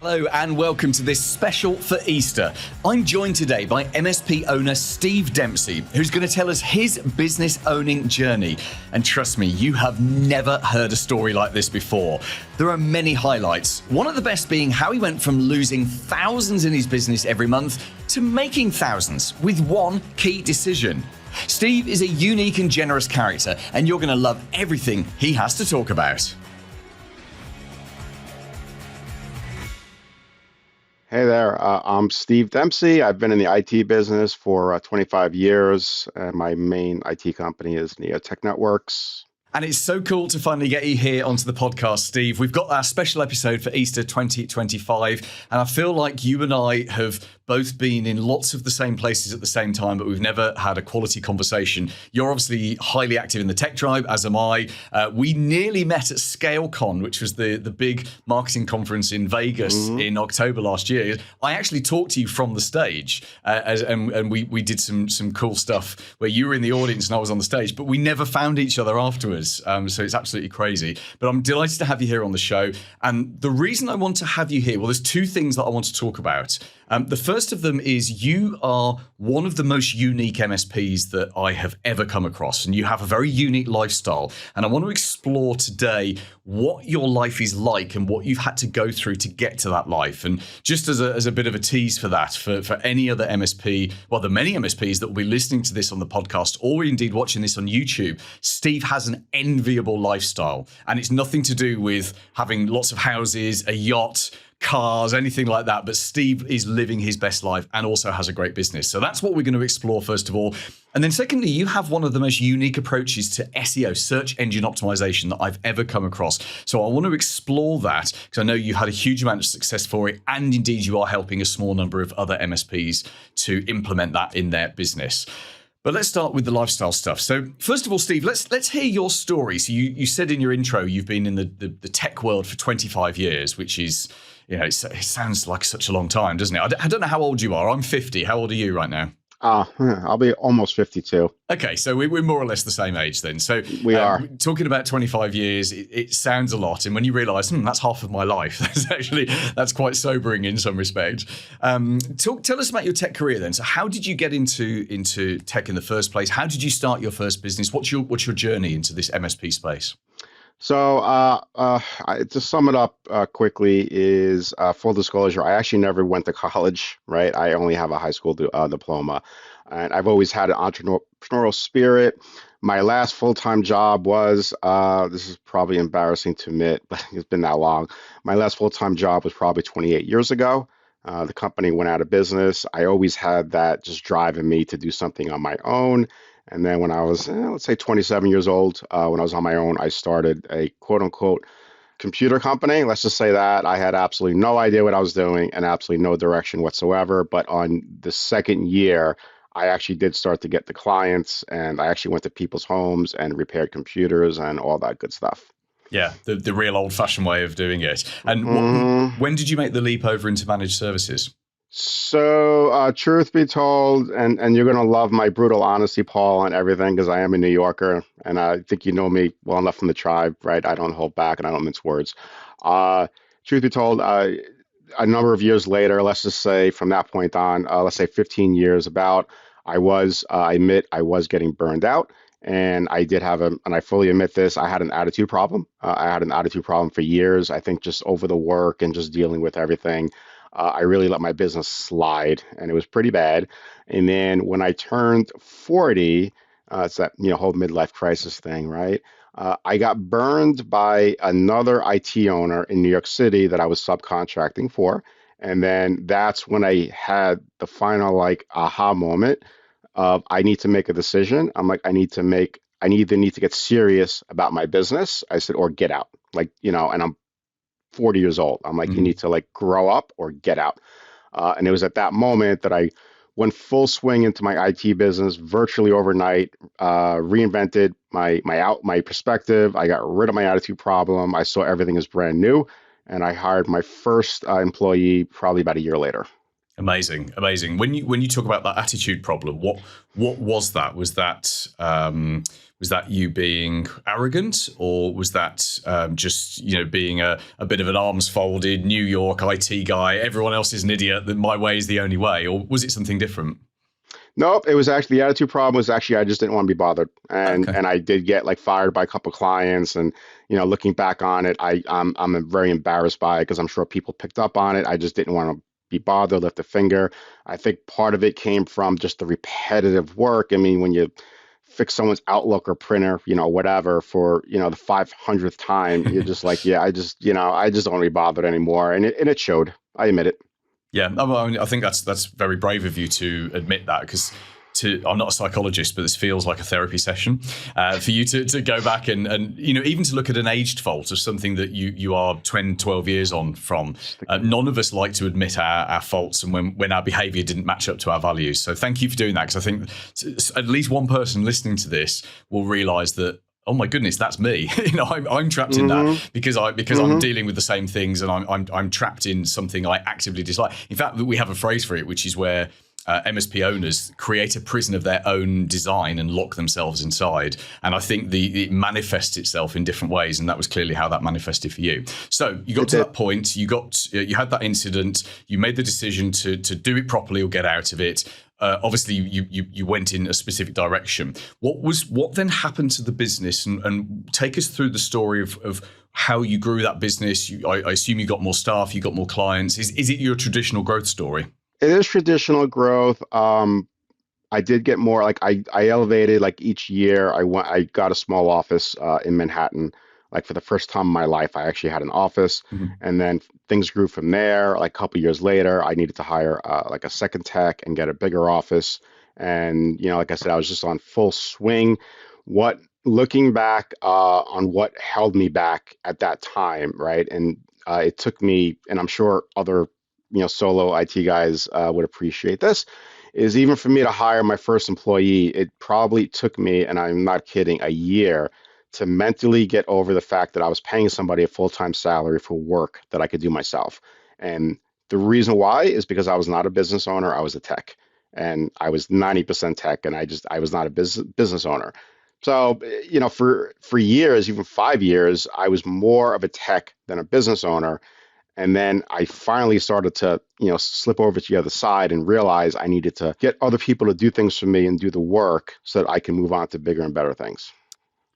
Hello and welcome to this special for Easter. I'm joined today by MSP owner Steve Dempsey, who's going to tell us his business owning journey. And trust me, you have never heard a story like this before. There are many highlights, one of the best being how he went from losing thousands in his business every month to making thousands with one key decision. Steve is a unique and generous character, and you're going to love everything he has to talk about. Hey there, I'm Steve Dempsey. I've been in the IT business for 25 years, and my main IT company is Tech Networks. And it's so cool to finally get you here onto the podcast, Steve. We've got our special episode for Easter 2025, and I feel like you and I have both been in lots of the same places at the same time, but we've never had a quality conversation. You're obviously highly active in the tech tribe, as am I. We nearly met at ScaleCon, which was the big marketing conference in Vegas in October last year. I actually talked to you from the stage, and we did some cool stuff where you were in the audience and I was on the stage, but we never found each other afterwards. So it's absolutely crazy. But I'm delighted to have you here on the show. And the reason I want to have you here, well, there's two things that I want to talk about. The first of them is you are one of the most unique MSPs that I have ever come across, and you have a very unique lifestyle. And I want to explore today what your life is like and what you've had to go through to get to that life. And just as a bit of a tease for that, for any other MSP, well, the many MSPs that will be listening to this on the podcast or indeed watching this on YouTube, Steve has an enviable lifestyle. And it's nothing to do with having lots of houses, a yacht, cars, anything like that. But Steve is living his best life and also has a great business. So that's what we're going to explore first of all. And then secondly, you have one of the most unique approaches to SEO, search engine optimization, that I've ever come across. So I want to explore that because I know you had a huge amount of success for it. And indeed, you are helping a small number of other MSPs to implement that in their business. But let's start with the lifestyle stuff. So first of all, Steve, let's hear your story. So you said in your intro, you've been in the tech world for 25 years, which is, you know, it sounds like such a long time, doesn't it? I don't know how old you are. I'm 50. How old are you right now? I'll be almost 52. Okay, so we're more or less the same age then. So we are talking about 25 years. It sounds a lot, and when you realise that's half of my life, that's quite sobering in some respects. Tell us about your tech career then. So how did you get into tech in the first place? How did you start your first business? What's your journey into this MSP space? So to sum it up quickly is full disclosure, I actually never went to college, right? I only have a high school diploma, and I've always had an entrepreneurial spirit. My last full-time job was, this is probably embarrassing to admit, but it's been that long. My last full-time job was probably 28 years ago. The company went out of business. I always had that just driving me to do something on my own. And then when I was, let's say 27 years old, when I was on my own, I started a quote unquote computer company. Let's just say that I had absolutely no idea what I was doing and absolutely no direction whatsoever. But on the second year, I actually did start to get the clients, and I actually went to people's homes and repaired computers and all that good stuff. Yeah, the real old fashioned way of doing it. And when did you make the leap over into managed services? So, truth be told, and you're going to love my brutal honesty, Paul, and everything, because I am a New Yorker, and I think you know me well enough from the tribe, right? I don't hold back, and I don't mince words. Truth be told, a number of years later, let's just say from that point on, let's say 15 years about, I admit I was getting burned out. And I did have and I fully admit this, I had an attitude problem. I had an attitude problem for years. I think just over the work and just dealing with everything. I really let my business slide, and it was pretty bad. And then when I turned 40, it's that whole midlife crisis thing, right? I got burned by another IT owner in New York City that I was subcontracting for, and then that's when I had the final aha moment of I need to make a decision. I'm like, I either need to get serious about my business. I said, or get out, and I'm 40 years old. I'm like, you need to grow up or get out. And it was at that moment that I went full swing into my IT business virtually overnight, reinvented my perspective. I got rid of my attitude problem. I saw everything as brand new, and I hired my first employee probably about a year later. Amazing. When you talk about that attitude problem, what was that? Was Was that you being arrogant, or was that just being a bit of an arms folded New York IT guy? Everyone else is an idiot. That my way is the only way, or was it something different? Nope, it was actually the attitude problem was actually I just didn't want to be bothered, and Okay. and I did get like fired by a couple of clients, and looking back on it, I'm very embarrassed by it because I'm sure people picked up on it. I just didn't want to be bothered, lift a finger. I think part of it came from just the repetitive work. I mean, when you fix someone's Outlook or printer, whatever for the 500th time, you're just like, yeah, I just don't want to be bothered anymore, and it showed. I admit it. Yeah, I think that's very brave of you to admit that, because I'm not a psychologist, but this feels like a therapy session for you to go back and even to look at an aged fault of something that you are 10, 12 years on from. None of us like to admit our faults and when our behavior didn't match up to our values. So thank you for doing that, because I think at least one person listening to this will realize that, oh my goodness, that's me. I'm trapped in that because I'm dealing with the same things, and I'm trapped in something I actively dislike. In fact, we have a phrase for it, which is where MSP owners create a prison of their own design and lock themselves inside. And I think it manifests itself in different ways, and that was clearly how that manifested for you. So you got to that point, you had that incident, you made the decision to do it properly or get out of it. Obviously, you went in a specific direction. What then happened to the business? And take us through the story of how you grew that business. I assume you got more staff, you got more clients. Is it your traditional growth story? It is traditional growth. I did get more, like I elevated like each year. I got a small office in Manhattan. Like for the first time in my life, I actually had an office, and then things grew from there. Like a couple years later, I needed to hire like a second tech and get a bigger office. And like I said, I was just on full swing. Looking back on what held me back at that time, right? And it took me, and I'm sure other solo IT guys would appreciate this, is even for me to hire my first employee, it probably took me, and I'm not kidding, a year to mentally get over the fact that I was paying somebody a full-time salary for work that I could do myself. And the reason why is because I was not a business owner, I was a tech. And I was 90% tech, and I was not a business owner. So, for years, even 5 years, I was more of a tech than a business owner. And then I finally started to, slip over to the other side and realize I needed to get other people to do things for me and do the work so that I can move on to bigger and better things.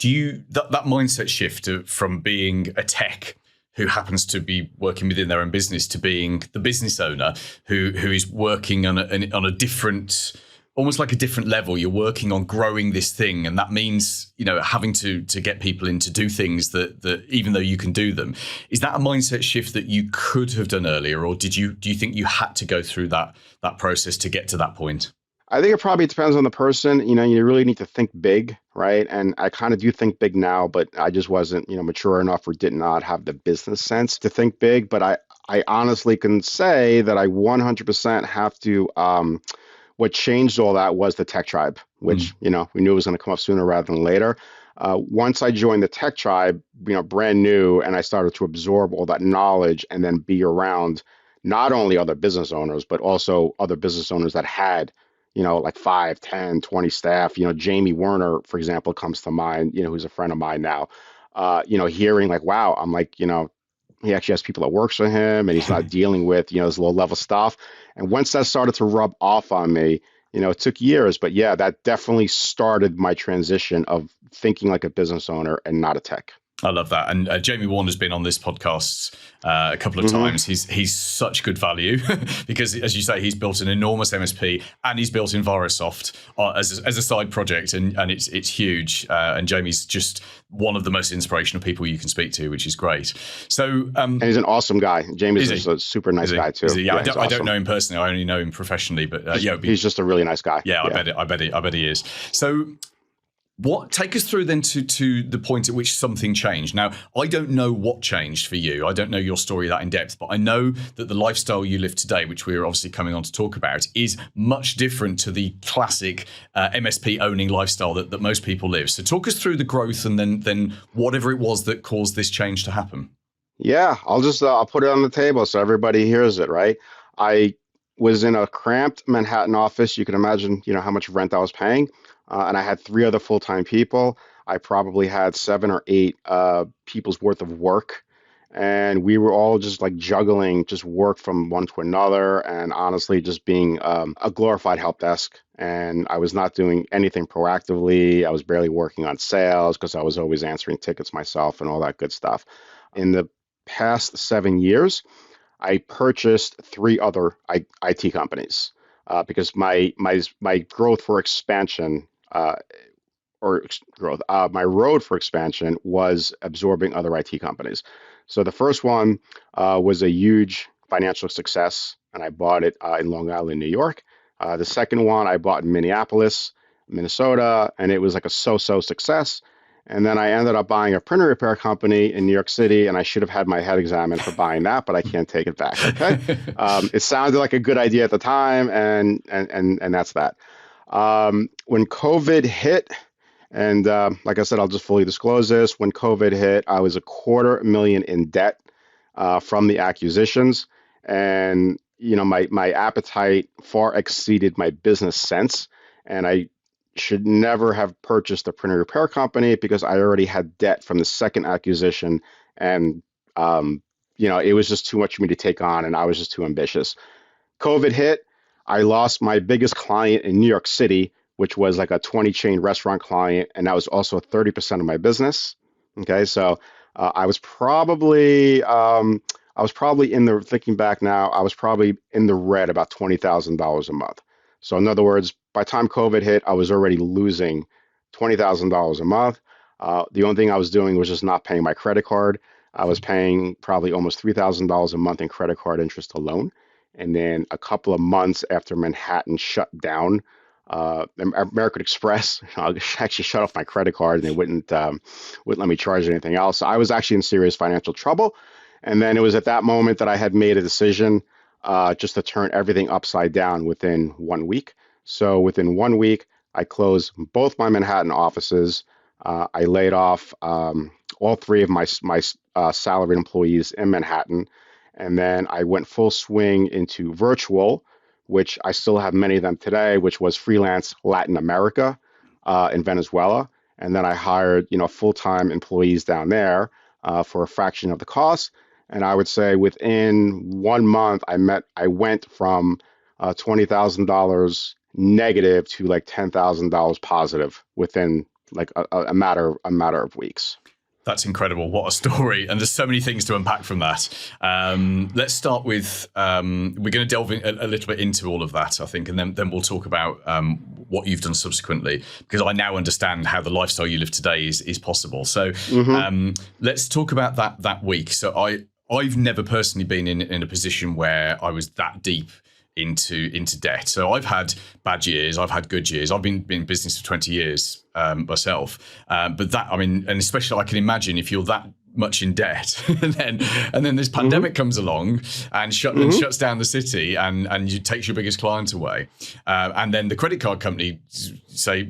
Do you that mindset shift from being a tech who happens to be working within their own business to being the business owner who is working on a different, almost like a different level? You're working on growing this thing, and that means having to get people in to do things that even though you can do them. Is that a mindset shift that you could have done earlier, or do you think you had to go through that process to get to that point? I think it probably depends on the person. You really need to think big, right? And I kind of do think big now, but I just wasn't, mature enough or did not have the business sense to think big. But I honestly can say that I 100% have to. What changed all that was the tech tribe, which, we knew it was going to come up sooner rather than later. Once I joined the tech tribe, brand new, and I started to absorb all that knowledge and then be around not only other business owners, but also other business owners that had, like 5, 10, 20 staff. Jamie Werner, for example, comes to mind, who's a friend of mine now. Hearing like, wow, I'm like, he actually has people that works for him, and he's not dealing with, this low level stuff. And once that started to rub off on me, it took years, but yeah, that definitely started my transition of thinking like a business owner and not a tech. I love that. And Jamie Warner's been on this podcast a couple of times. He's such good value because, as you say, he's built an enormous MSP and he's built Envirosoft as a side project, and it's huge. And Jamie's just one of the most inspirational people you can speak to, which is great. So, and he's an awesome guy. Jamie's just a super nice guy too. Yeah, I don't know him personally. I only know him professionally, but he's just a really nice guy. Yeah, I bet he is. So, take us through then to the point at which something changed. Now, I don't know what changed for you. I don't know your story that in depth, but I know that the lifestyle you live today, which we're obviously coming on to talk about, is much different to the classic MSP owning lifestyle that most people live. So talk us through the growth and then whatever it was that caused this change to happen. Yeah, I'll put it on the table so everybody hears it, right? I was in a cramped Manhattan office. You can imagine, how much rent I was paying. And I had 3 other full-time people. I probably had 7 or 8 people's worth of work. And we were all just like juggling just work from one to another, and honestly, just being a glorified help desk. And I was not doing anything proactively. I was barely working on sales because I was always answering tickets myself and all that good stuff. In the past 7 years, I purchased 3 other IT companies because my growth for expansion my road for expansion was absorbing other IT companies. So the first one was a huge financial success, and I bought it in Long Island, New York. The second one I bought in Minneapolis, Minnesota, and it was like a so-so success. And then I ended up buying a printer repair company in New York City, and I should have had my head examined for buying that, but I can't take it back. Okay, it sounded like a good idea at the time, and that's that. When COVID hit, and like I said, I'll just fully disclose this. When COVID hit, I was $250,000 in debt from the acquisitions, and my appetite far exceeded my business sense, and I should never have purchased a printer repair company because I already had debt from the second acquisition, and it was just too much for me to take on, and I was just too ambitious. COVID hit. I lost my biggest client in New York City, which was like a 20 chain restaurant client, and that was also 30% of my business. Okay, so I was probably in the thinking back now, I was probably in the red about $20,000 a month. So in other words, by the time COVID hit, I was already losing $20,000 a month. The only thing I was doing was just not paying my credit card. I was paying probably almost $3,000 a month in credit card interest alone. And then a couple of months after Manhattan shut down, American Express actually shut off my credit card, and they wouldn't let me charge anything else. So I was actually in serious financial trouble. And then it was at that moment that I had made a decision just to turn everything upside down within 1 week. So within 1 week, I closed both my Manhattan offices. I laid off all 3 of my salaried employees in Manhattan. And then I went full swing into virtual, which I still have many of them today, which was freelance Latin America in Venezuela. And then I hired, full-time employees down there for a fraction of the cost. And I would say within 1 month, I went from $20,000 negative to like $10,000 positive within like a matter of weeks. That's incredible. What a story. And there's so many things to unpack from that. Let's start with, we're going to delve in a little bit into all of that, I think, and then we'll talk about what you've done subsequently, because I now understand how the lifestyle you live today is possible. So let's talk about that week. So I've never personally been in a position where I was that deep into debt. So I've had bad years, I've had good years. I've been in business for 20 years myself. But that, and especially I can imagine if you're that much in debt and then this pandemic comes along and shuts down the city and you takes your biggest client away. And then the credit card company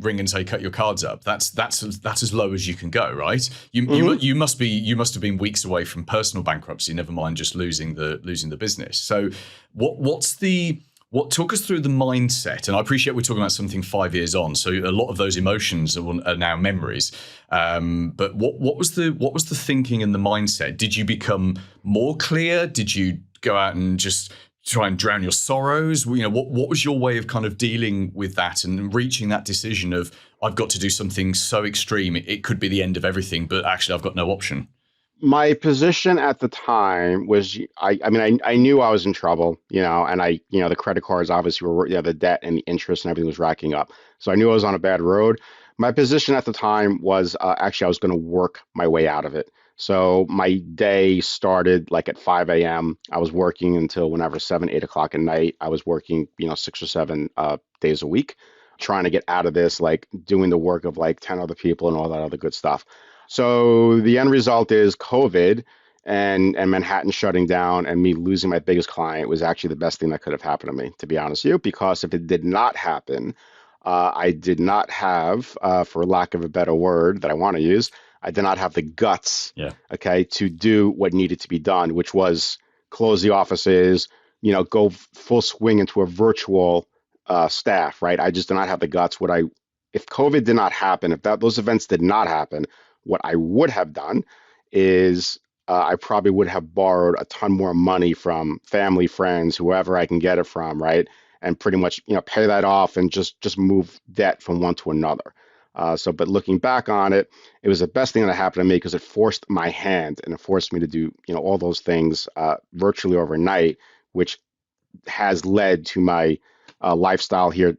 ring and say, cut your cards up. That's as low as you can go, right? You must have been weeks away from personal bankruptcy, never mind just losing the business. So talk us through the mindset, and I appreciate we're talking about something 5 years on, so a lot of those emotions are now memories. But what was the thinking and the mindset? Did you become more clear? Did you go out and just try and drown your sorrows? What was your way of kind of dealing with that and reaching that decision of I've got to do something so extreme it could be the end of everything, but actually I've got no option? My position at the time was, I knew I was in trouble, and the credit cards obviously were, the debt and the interest and everything was racking up. So I knew I was on a bad road. My position at the time was actually I was going to work my way out of it. So my day started like at 5 a.m. I was working until whenever 7, 8 o'clock at night. I was working, 6 or 7 days a week, trying to get out of this, like doing the work of like 10 other people and all that other good stuff. So the end result is COVID and Manhattan shutting down and me losing my biggest client was actually the best thing that could have happened to me, to be honest with you, because if it did not happen, I did not have, for lack of a better word that I want to use, I did not have the guts, to do what needed to be done, which was close the offices, go full swing into a virtual staff, right? I just did not have the guts. What I if COVID did not happen, if those events did not happen, what I would have done is I probably would have borrowed a ton more money from family, friends, whoever I can get it from, right? And pretty much, pay that off and just move debt from one to another. But looking back on it, it was the best thing that happened to me because it forced my hand and it forced me to do, all those things virtually overnight, which has led to my lifestyle here,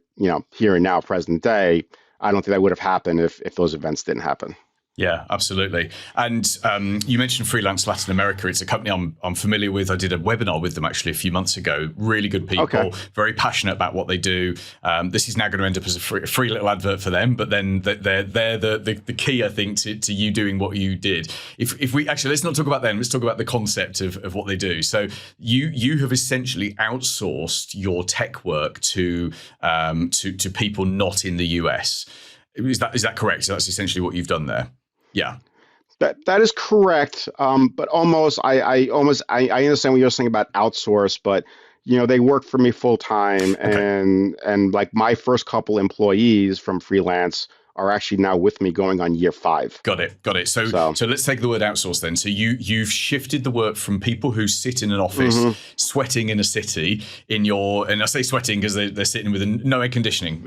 here and now, present day. I don't think that would have happened if those events didn't happen. Yeah, absolutely. And you mentioned Freelance Latin America. It's a company I'm familiar with. I did a webinar with them actually a few months ago. Really good people, Okay. very passionate about what they do. This is now going to end up as a free little advert for them, but then they're the key, I think, to you doing what you did. If we actually, let's not talk about them. Let's talk about the concept of what they do. So you have essentially outsourced your tech work to people not in the US. Is that correct? So that's essentially what you've done there. Yeah. That is correct. But I understand what you're saying about outsource, but they work for me full time, Okay. and like my first couple employees from freelance are actually now with me going on year 5. Got it. So, So let's take the word outsource then. So you've shifted the work from people who sit in an office hmm sweating in a city and I say sweating because they're sitting with no air conditioning,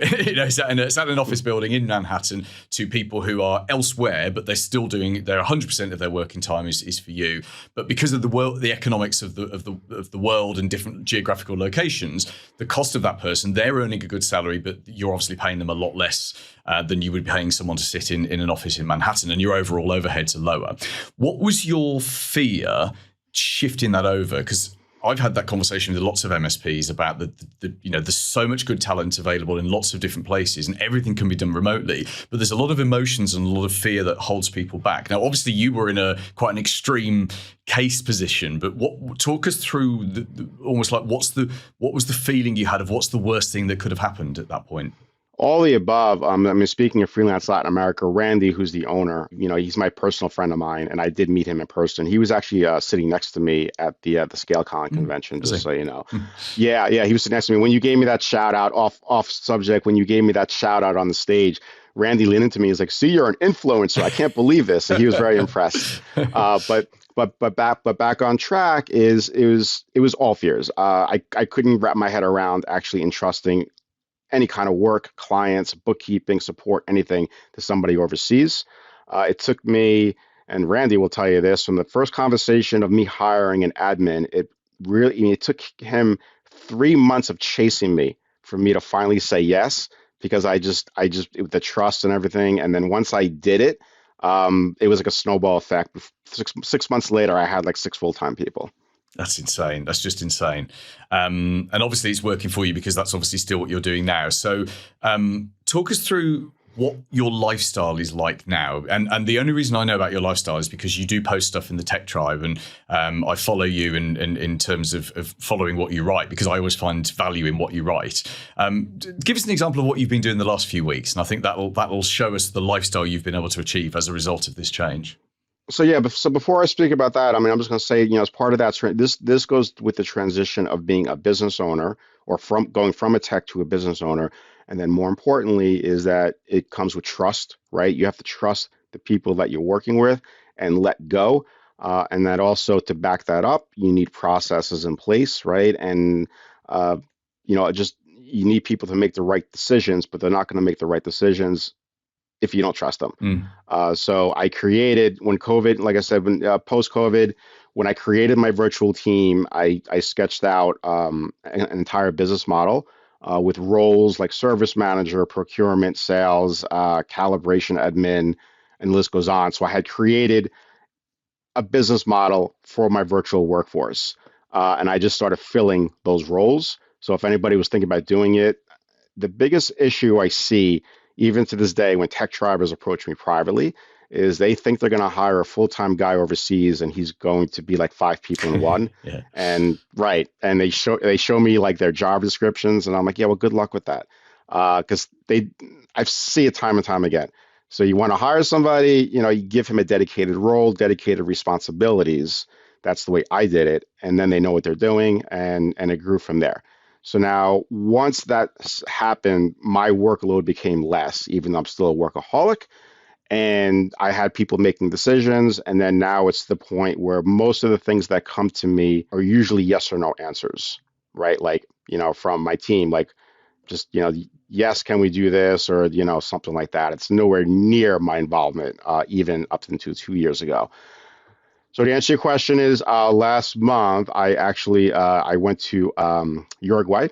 sat in an office building in Manhattan, to people who are elsewhere, but they're still doing their 100% of their working time is for you. But because of the economics of the world and different geographical locations, the cost of that person, they're earning a good salary, but you're obviously paying them a lot less than you would be paying someone to sit in an office in Manhattan, and your overall overheads are lower. What was your fear shifting that over? Because I've had that conversation with lots of MSPs about there's so much good talent available in lots of different places and everything can be done remotely, but there's a lot of emotions and a lot of fear that holds people back. Now, obviously you were in quite an extreme case position, but talk us through almost like what was the feeling you had of what's the worst thing that could have happened at that point? all the above. Speaking of freelance Latin America, Randy, who's the owner, he's my personal friend of mine, and I did meet him in person. He was actually sitting next to me at the ScaleCon convention, I see. just so you know. Yeah, yeah, he was sitting next to me when you gave me that shout out off subject. When you gave me that shout out on the stage, Randy leaned into me. He's like, "See, you're an influencer. I can't believe this." And he was very impressed. But back on track it was all fears. I couldn't wrap my head around actually entrusting any kind of work, clients, bookkeeping, support, anything to somebody overseas. It took me, and Randy will tell you this, from the first conversation of me hiring an admin, it took him 3 months of chasing me for me to finally say yes, because the trust and everything. And then once I did it, it was like a snowball effect. 6 months later, I had like 6 full-time people. That's insane. That's just insane. And obviously it's working for you because that's obviously still what you're doing now. So talk us through what your lifestyle is like now. And the only reason I know about your lifestyle is because you do post stuff in the Tech Tribe, and I follow you in terms of following what you write, because I always find value in what you write. Give us an example of what you've been doing the last few weeks. And I think that'll show us the lifestyle you've been able to achieve as a result of this change. So before I speak about that, I'm just going to say, as part of that, this goes with the transition of being a business owner, or from going from a tech to a business owner. And then more importantly is that it comes with trust, right? You have to trust the people that you're working with and let go. And that also, to back that up, you need processes in place, right? And just you need people to make the right decisions, but they're not going to make the right decisions if you don't trust them. So I created, when COVID, like I said, when post-COVID, when I created my virtual team, I sketched out an entire business model with roles like service manager, procurement, sales, calibration admin, and the list goes on. So I had created a business model for my virtual workforce, and I just started filling those roles. So if anybody was thinking about doing it, the biggest issue I see, even to this day, when tech tribers approach me privately, is they think they're going to hire a full-time guy overseas and he's going to be like 5 people in one. Yeah. And right, and they show me like their job descriptions, and I'm like, yeah, well, good luck with that, because I see it time and time again. So you want to hire somebody, you give him a dedicated role, dedicated responsibilities. That's the way I did it, and then they know what they're doing, and it grew from there. So now, once that happened, my workload became less, even though I'm still a workaholic. And I had people making decisions. And then now it's the point where most of the things that come to me are usually yes or no answers, right? Like, from my team, like just, yes, can we do this? Or, something like that. It's nowhere near my involvement, even up until 2 years ago. So to answer your question is last month, I went to Uruguay.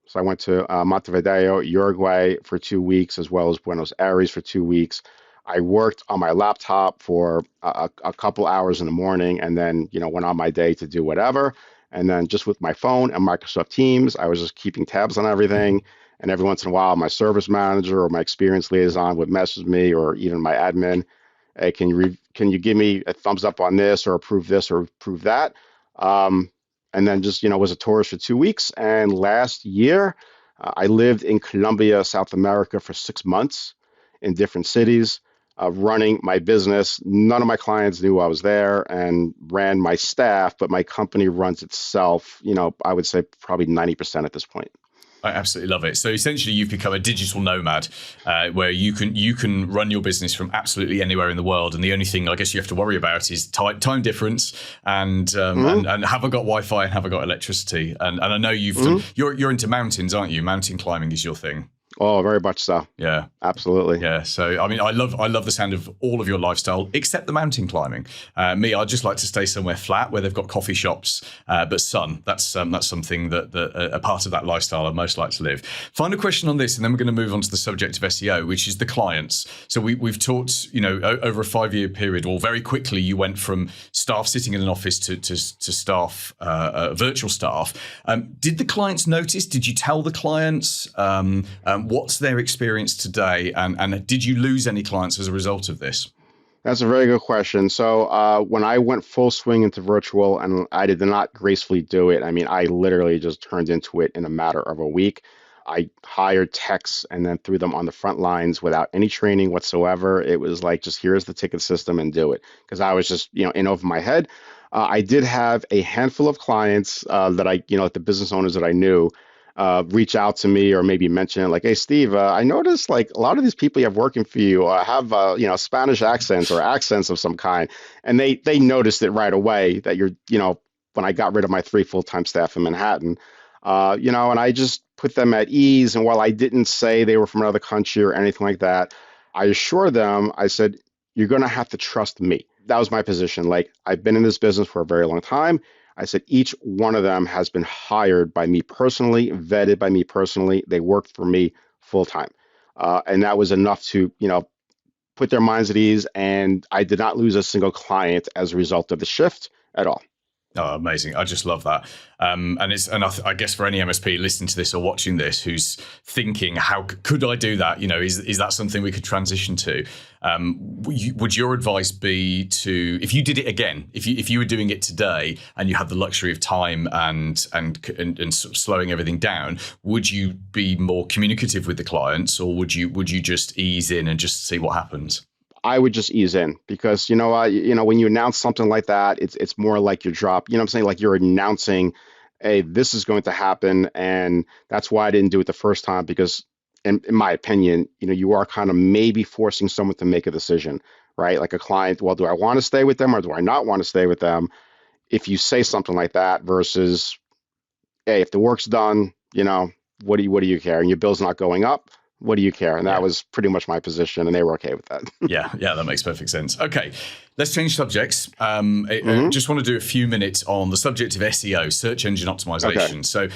So I went to Montevideo, Uruguay for 2 weeks, as well as Buenos Aires for 2 weeks. I worked on my laptop for a couple hours in the morning and then, went on my day to do whatever. And then just with my phone and Microsoft Teams, I was just keeping tabs on everything. And every once in a while, my service manager or my experience liaison would message me, or even my admin, hey, can you give me a thumbs up on this or approve this or approve that? And then just, was a tourist for 2 weeks. And last year, I lived in Colombia, South America for 6 months in different cities, running my business. None of my clients knew I was there, and ran my staff, but my company runs itself, I would say probably 90% at this point. I absolutely love it. So essentially, you've become a digital nomad, where you can run your business from absolutely anywhere in the world, and the only thing I guess you have to worry about is time difference, and have I got Wi-Fi and have I got electricity? And I know you're into mountains, aren't you? Mountain climbing is your thing. Oh, very much so. Yeah, absolutely. Yeah. So, I mean, I love the sound of all of your lifestyle, except the mountain climbing. I'd just like to stay somewhere flat where they've got coffee shops, but sun. That's something that a part of that lifestyle I'd most like to live. Final question on this, and then we're going to move on to the subject of SEO, which is the clients. So we've talked, over a 5-year period, or very quickly, you went from staff sitting in an office to staff, virtual staff. Did the clients notice? Did you tell the clients? What's their experience today, and did you lose any clients as a result of this? That's a very good question. So when I went full swing into virtual, and I did not gracefully do it, I mean, I literally just turned into it in a matter of a week. I hired techs and then threw them on the front lines without any training whatsoever. It was like, just here's the ticket system and do it, because I was just, in over my head. I did have a handful of clients that I, like the business owners that I knew, reach out to me or maybe mention it, like, hey, Steve, I noticed like a lot of these people you have working for you have, Spanish accents or accents of some kind. And they noticed it right away that you're, when I got rid of my 3 full-time staff in Manhattan, and I just put them at ease. And while I didn't say they were from another country or anything like that, I assured them, I said, you're going to have to trust me. That was my position. Like, I've been in this business for a very long time. I said, each one of them has been hired by me personally, vetted by me personally. They worked for me full time. And that was enough to, put their minds at ease. And I did not lose a single client as a result of the shift at all. Oh, amazing. I just love that. I guess for any MSP listening to this or watching this who's thinking, how could I do that? Is that something we could transition to? Would your advice be to, if you did it again, if you were doing it today and you had the luxury of time and sort of slowing everything down, would you be more communicative with the clients, or would you just ease in and just see what happens? I would just ease in, because when you announce something like that, it's more like your drop. You know what I'm saying? Like, you're announcing, hey, this is going to happen, and that's why I didn't do it the first time, because in my opinion, you are kind of maybe forcing someone to make a decision, right? Like a client, well, do I want to stay with them or do I not want to stay with them? If you say something like that versus, hey, if the work's done, what do you care? And your bill's not going up, what do you care? And that was pretty much my position, and they were okay with that. Yeah, that makes perfect sense. Okay, let's change subjects. Just want to do a few minutes on the subject of SEO, search engine optimization. Okay. So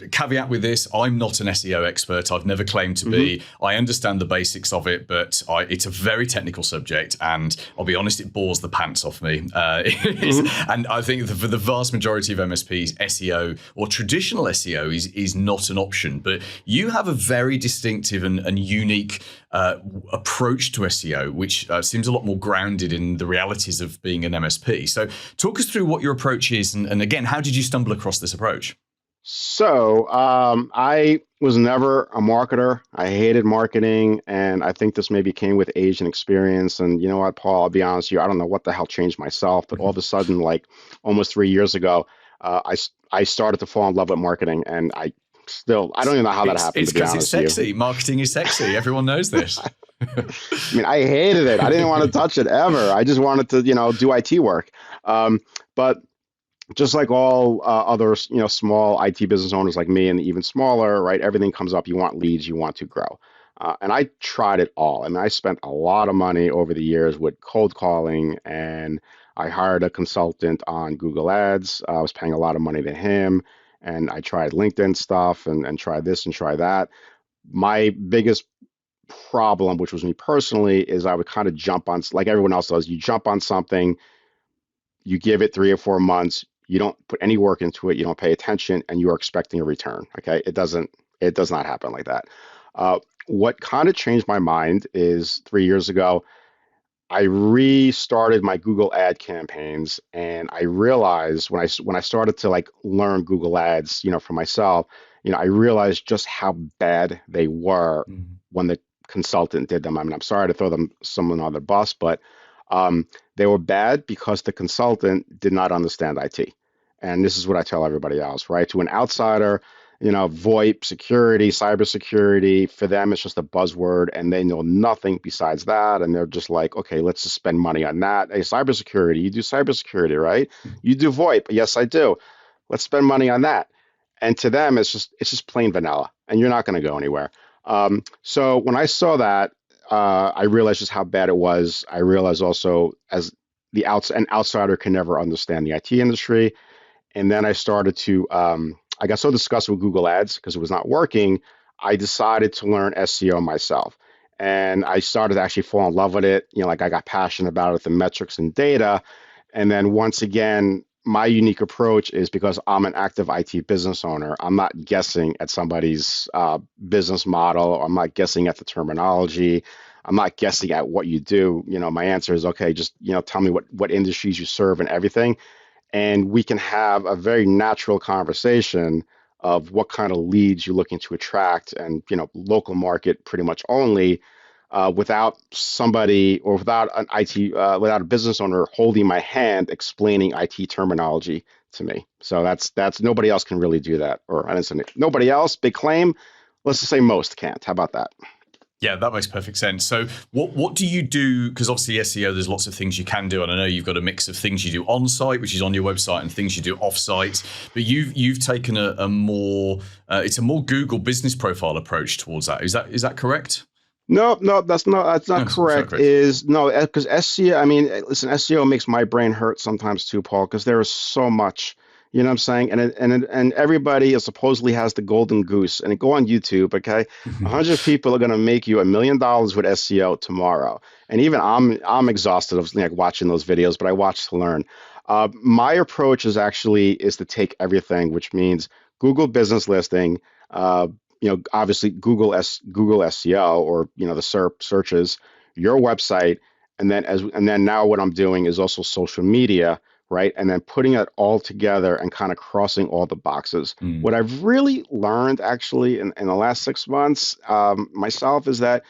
caveat with this, I'm not an SEO expert. I've never claimed to be. I understand the basics of it, but it's a very technical subject, and I'll be honest, it bores the pants off me. And I think for the vast majority of MSPs, SEO or traditional SEO is not an option. But you have a very distinctive and unique approach to SEO, which seems a lot more grounded in the realities of being an MSP. So talk us through what your approach is, and again, how did you stumble across this approach? So I was never a marketer. I hated marketing, and I think this maybe came with age and experience. And you know what, Paul, I'll be honest with you, I don't know what the hell changed myself, but all of a sudden, like almost 3 years ago, I started to fall in love with marketing, and I Still, I don't even know how that happened, It's to be because it's honest with you. sexy. Marketing is sexy. Everyone knows this. I mean, I hated it. I didn't want to touch it ever. I just wanted to, do IT work. But just like all other, small IT business owners like me and even smaller, right? Everything comes up. You want leads, you want to grow. And I tried it all. I mean, I spent a lot of money over the years with cold calling, and I hired a consultant on Google Ads. I was paying a lot of money to him, and I tried LinkedIn stuff and tried this and try that. My biggest problem, which was me personally, is I would kind of jump on, like everyone else does, you jump on something, you give it 3 or 4 months, you don't put any work into it, you don't pay attention, and you are expecting a return. Okay, it does not happen like that. What kind of changed my mind is 3 years ago, I restarted my Google ad campaigns, and I realized when I started to like learn Google ads, for myself, I realized just how bad they were Mm. when the consultant did them. I mean, I'm sorry to throw someone on the bus, but they were bad because the consultant did not understand IT. And this is what I tell everybody else, right? To an outsider, VoIP, security, cybersecurity, for them, it's just a buzzword and they know nothing besides that. And they're just like, okay, let's just spend money on that. Hey, cybersecurity, you do cybersecurity, right? You do VoIP. Yes, I do. Let's spend money on that. And to them, it's just plain vanilla, and you're not going to go anywhere. So when I saw that, I realized just how bad it was. I realized also, as an outsider can never understand the IT industry. And then I started to, I got so disgusted with Google Ads because it was not working. I decided to learn SEO myself. And I started to actually fall in love with it. Like I got passionate about it, the metrics and data. And then once again, my unique approach is because I'm an active IT business owner. I'm not guessing at somebody's business model. I'm not guessing at the terminology. I'm not guessing at what you do. My answer is, okay, just, tell me what industries you serve and everything, and we can have a very natural conversation of what kind of leads you're looking to attract, and local market pretty much only, without somebody or without an without a business owner holding my hand explaining IT terminology to me. So that's nobody else can really do that. Or I didn't say nobody else, big claim. Let's just say most can't. How about that? Yeah, that makes perfect sense. So what do you do? Because obviously SEO, there's lots of things you can do. And I know you've got a mix of things you do on site, which is on your website, and things you do off site. But you've taken a more it's a more Google business profile approach towards that. Is that correct? No, that's not No, it's not correct. correct. Because SEO, I mean, listen, SEO makes my brain hurt sometimes too, Paul, because there is so much, you know what I'm saying? And everybody is supposedly has the golden goose. And go on YouTube, okay? 100 people are going to make you $1 million with SEO tomorrow. And even I'm exhausted of like watching those videos, but I watch to learn. My approach is to take everything, which means Google business listing, obviously Google SEO, or the SERP searches, your website, and then now what I'm doing is also social media, right? And then putting it all together and kind of crossing all the boxes. Mm. What I've really learned actually in the last 6 months myself is that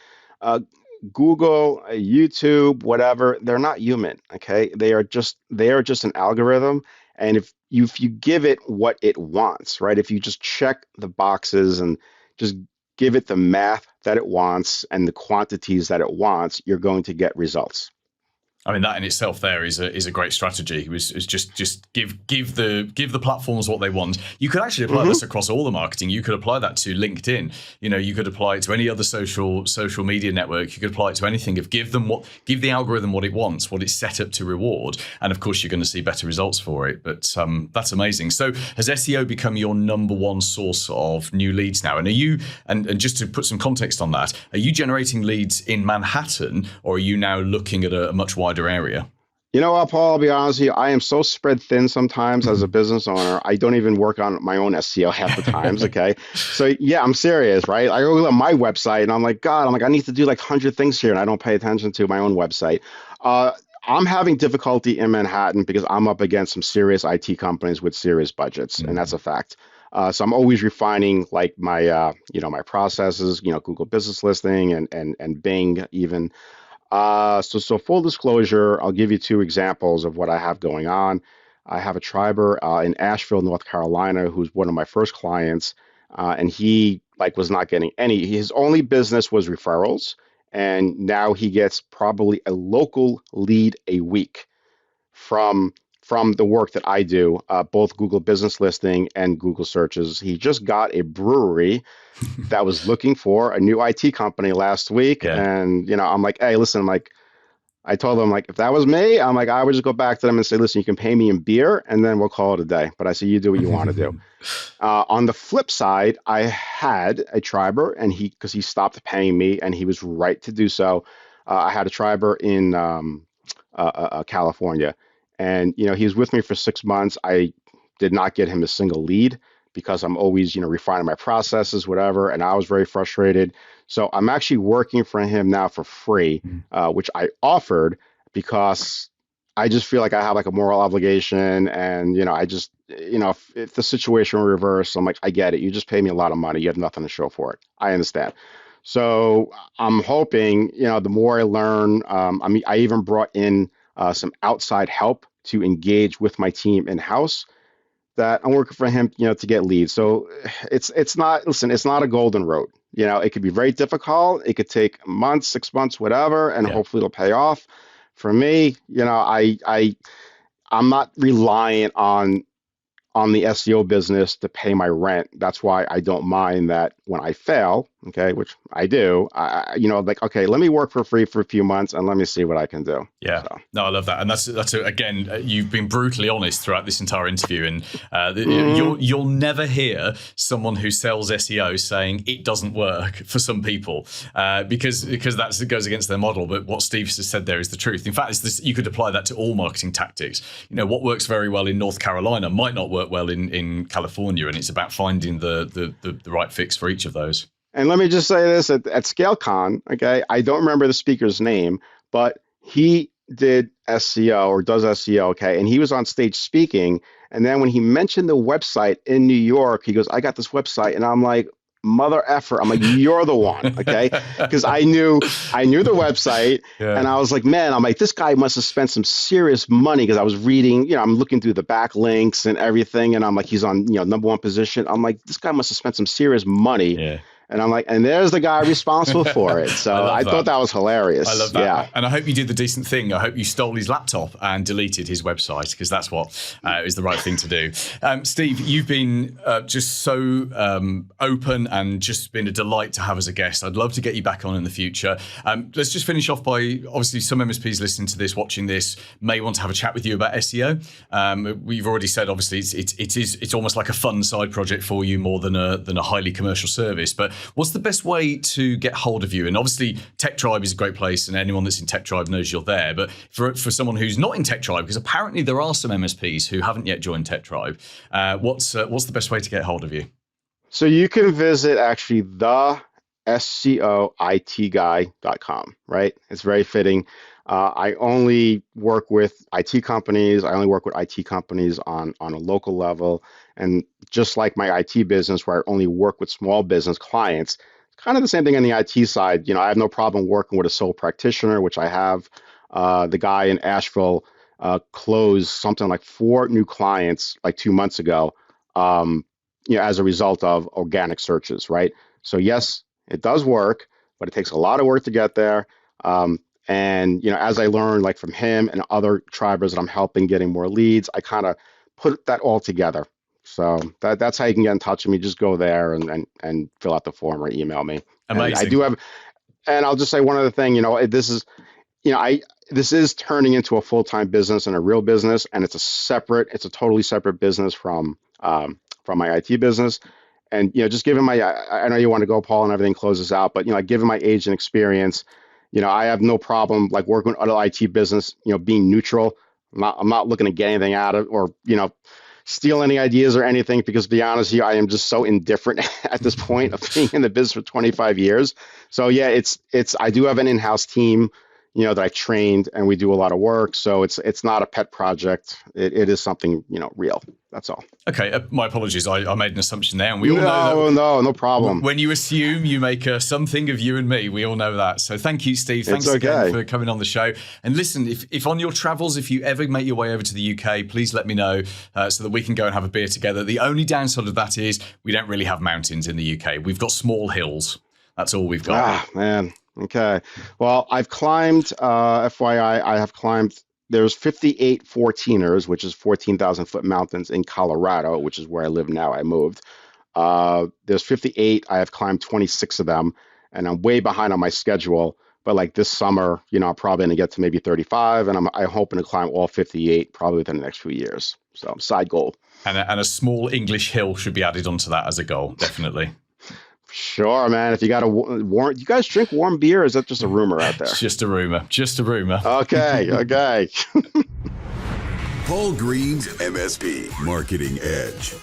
Google, YouTube, whatever, they're not human. Okay, they are just an algorithm, and if you give it what it wants, right? If you just check the boxes and just give it the math that it wants and the quantities that it wants, you're going to get results. I mean, that in itself there is a great strategy. It was just give the platforms what they want. You could actually apply this across all the marketing. You could apply that to LinkedIn. You could apply it to any other social media network. You could apply it to anything. Give the algorithm what it wants, what it's set up to reward, and of course you're going to see better results for it. But that's amazing. So has SEO become your number one source of new leads now? And are you and just to put some context on that, are you generating leads in Manhattan, or are you now looking at a much wider area? You know what, Paul, I'll be honest with you, I am so spread thin sometimes as a business owner. I don't even work on my own SEO half the times, okay? So yeah, I'm serious, right? I go look at my website and I'm like, I need to do like 100 things here, and I don't pay attention to my own website. I'm having difficulty in Manhattan because I'm up against some serious IT companies with serious budgets, and that's a fact. So I'm always refining like my processes, Google Business Listing and Bing even. So full disclosure, I'll give you two examples of what I have going on. I have a triber in Asheville, North Carolina, who's one of my first clients. and he like was not getting any. His only business was referrals, and now he gets probably a local lead a week from the work that I do, both Google Business Listing and Google searches. He just got a brewery that was looking for a new IT company last week, Yeah. and I'm like, hey, listen, like I told them, like, if that was me, I'm like, I would just go back to them and say, listen, you can pay me in beer, and then we'll call it a day. But I say, you do what you want to do. On the flip side, I had a triber, and because he stopped paying me, and he was right to do so. I had a triber in California, and he was with me for 6 months. I did not get him a single lead because I'm always refining my processes, whatever, and I was very frustrated. So I'm actually working for him now for free, which I offered because I just feel like I have like a moral obligation, and I just if the situation were reversed, I'm like, I get it. You just pay me a lot of money. You have nothing to show for it. I understand. So I'm hoping, the more I learn, I even brought in some outside help to engage with my team in house. That I'm working for him, to get leads. So it's not, listen, it's not a golden road. It could be very difficult. It could take months, 6 months, whatever, and hopefully it'll pay off. For me, I'm not reliant on the SEO business to pay my rent. That's why I don't mind that when I fail, okay, which I do, like, okay, let me work for free for a few months and let me see what I can do. Yeah, so. No, I love that. And that's again, you've been brutally honest throughout this entire interview, and you'll never hear someone who sells SEO saying it doesn't work for some people, because that goes against their model. But what Steve has said there is the truth. In fact, you could apply that to all marketing tactics. What works very well in North Carolina might not work well in California, and it's about finding the right fix for each of those. And let me just say this, at ScaleCon, okay, I don't remember the speaker's name, but he did SEO or does SEO, okay, and he was on stage speaking, and then when he mentioned the website in New York, he goes, I got this website, and I'm like, mother effer, I'm like, you're the one, okay, because I knew the website, and I was like, man, I'm like, this guy must have spent some serious money, because I was reading, I'm looking through the backlinks and everything, and I'm like, he's on #1 position. I'm like, this guy must have spent some serious money. Yeah. And I'm like, and there's the guy responsible for it. So I thought that was hilarious. I love that. Yeah. And I hope you did the decent thing. I hope you stole his laptop and deleted his website, because that's what is the right thing to do. Steve, you've been just so open and just been a delight to have as a guest. I'd love to get you back on in the future. Let's just finish off by, obviously, some MSPs listening to this, watching this, may want to have a chat with you about SEO. We've already said, obviously, it's almost like a fun side project for you more than a highly commercial service. But what's the best way to get hold of you? And obviously, Tech Tribe is a great place, and anyone that's in Tech Tribe knows you're there. But for someone who's not in Tech Tribe, because apparently there are some MSPs who haven't yet joined Tech Tribe, what's the best way to get hold of you? So you can visit actually the SCOITguy.com, right? It's very fitting. I only work with IT companies. I only work with IT companies on a local level. And just like my IT business, where I only work with small business clients, it's kind of the same thing on the IT side. I have no problem working with a sole practitioner, which I have. The guy in Asheville closed something like 4 new clients like 2 months ago, as a result of organic searches, right? So yes, it does work, but it takes a lot of work to get there. And as I learned, like from him and other tribers that I'm helping getting more leads, I kind of put that all together. So that's how you can get in touch with me. Just go there and fill out the form or email me. Amazing. And I do have, and I'll just say one other thing. This is turning into a full-time business and a real business, and it's a totally separate business from my IT business. And just given I know you want to go, Paul, and everything closes out, but given my age and experience, I have no problem like working with other IT business, being neutral. I'm not looking to get anything out of or steal any ideas or anything, because to be honest with you, I am just so indifferent at this point of being in the business for 25 years. So yeah, I do have an in-house team, that I trained, and we do a lot of work. So it's not a pet project. It is something, real. That's all. Okay, my apologies. I made an assumption there, and we all know that. No problem. When you assume, you make something of you and me. We all know that. So thank you, Steve. Thanks again for coming on the show. And listen, if on your travels, if you ever make your way over to the UK, please let me know so that we can go and have a beer together. The only downside of that is we don't really have mountains in the UK. We've got small hills. That's all we've got. Ah, man. Okay. Well, I've climbed, FYI, I have climbed, there's 58 14ers, which is 14,000 foot mountains in Colorado, which is where I live now. I moved. There's 58. I have climbed 26 of them, and I'm way behind on my schedule. But like this summer, I'm probably going to get to maybe 35, and I'm hoping to climb all 58 probably within the next few years. So side goal. And a small English hill should be added onto that as a goal, definitely. Sure, man. If you got a warm, you guys drink warm beer? Or is that just a rumor out there? It's just a rumor. Just a rumor. Okay. Paul Green's MSP Marketing Edge.